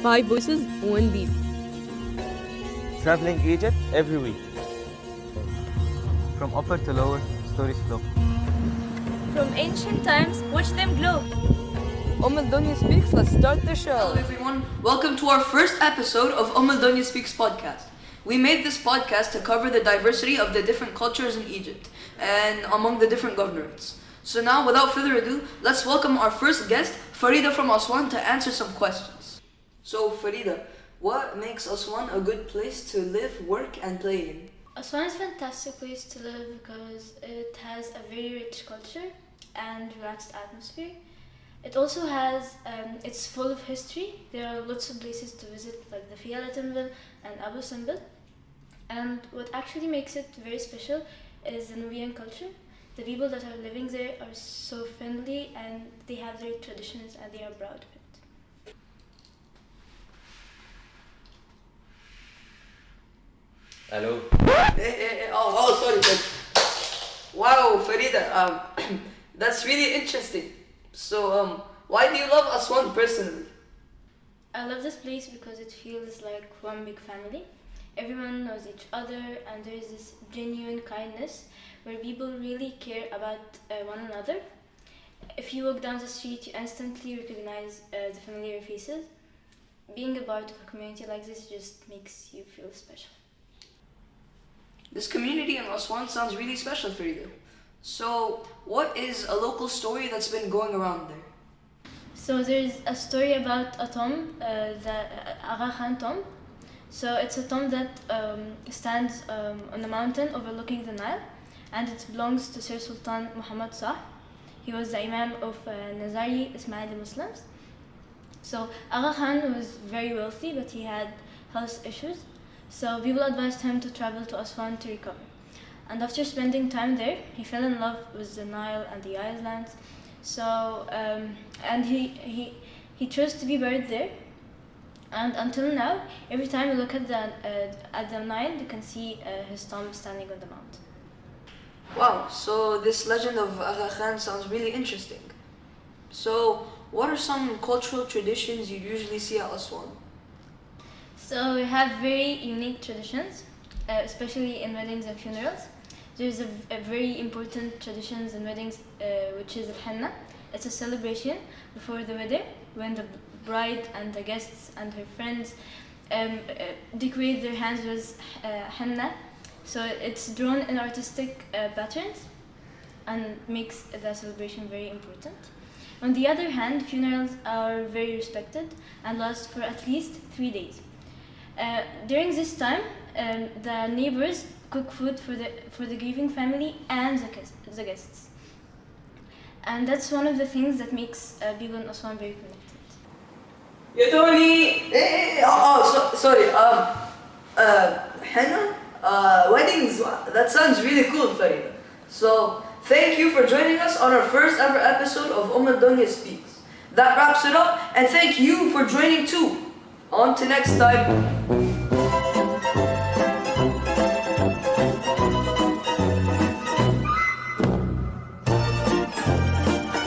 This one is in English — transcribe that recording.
5 voices, one beat. Traveling Egypt every week. From upper to lower, stories flow. From ancient times, watch them glow. Donia Speaks, let's start the show. Hello everyone, welcome to our first episode of Donia Speaks Podcast. We made this podcast to cover the diversity of the different cultures in Egypt and among the different governorates. So now, without further ado, let's welcome our first guest, Farida from Aswan, to answer some questions. So Farida, what makes Aswan a good place to live, work and play in? Aswan is a fantastic place to live because it has a very rich culture and relaxed atmosphere. It also has, it's full of history. There are lots of places to visit like the Fiala Temple and Abu Simbel. And what actually makes it very special is the Nubian culture. The people that are living there are so friendly and they have their traditions and they are proud of it. Hello. Sorry. Wow, Farida, that's really interesting. So, why do you love Aswan personally? I love this place because it feels like one big family. Everyone knows each other and there is this genuine kindness where people really care about one another. If you walk down the street, you instantly recognize the familiar faces. Being a part of a community like this just makes you feel special. This community in Aswan sounds really special for you. So, what is a local story that's been going around there? So there's a story about a tomb, the Aga Khan tomb. So it's a tomb that stands on a mountain overlooking the Nile, and it belongs to Sir Sultan Muhammad Shah. He was the Imam of Nizari Ismaili Muslims. So Aga Khan was very wealthy, but he had health issues. So people advised him to travel to Aswan to recover. And after spending time there, he fell in love with the Nile and the islands. So and he chose to be buried there. And until now, every time you look at the Nile, you can see his tomb standing on the mountain. Wow, so this legend of Aga Khan sounds really interesting. So, what are some cultural traditions you usually see at Aswan? So we have very unique traditions, especially in weddings and funerals. There's a very important traditions in weddings, which is al-henna. It's a celebration before the wedding when the bride and the guests and her friends decorate their hands with henna. So it's drawn in artistic patterns and makes the celebration very important. On the other hand, funerals are very respected and last for at least 3 days. During this time, the neighbors cook food for the grieving family and the guests. And that's one of the things that makes people in Aswan very connected. Yeah, Tony! Sorry, henna? Weddings, that sounds really cool, Farida. So, thank you for joining us on our first ever episode of Donia Speaks. That wraps it up, and thank you for joining too. On to next time.